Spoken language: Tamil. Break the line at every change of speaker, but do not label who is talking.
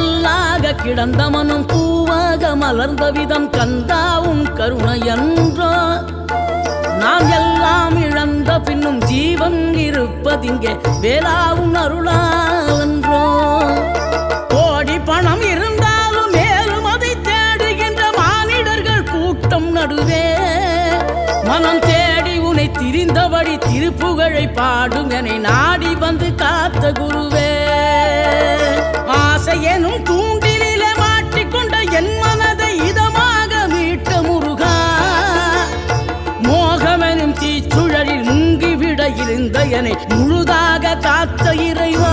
கல்லாக கிடந்த மனம் பூவாக மலர்ந்த விதம் கந்தாவும் கருணையன்றோ நாம் எல்லாம் இழந்த பின்னும் ஜீவன் இருப்பதிங்கே வேளாவும் அருளாவென்றோ கோடி பணம் இருந்தாலும் மேலும் அதை தேடுகின்ற மானிடர்கள் கூட்டம் நடுவே மனம் தேடி உனை திரிந்தபடி திருப்புகழை பாடும் என நாடி வந்து காத்த குருவே ஆசை எனும் தூண்டிலே மாட்டிக்கொண்ட என் மனதை இதமாக மீட்ட முருகா மோகமெனும் தீச்சுழலில் முங்கிவிட இருந்த என்னை முழுதாக காத்த இறைவா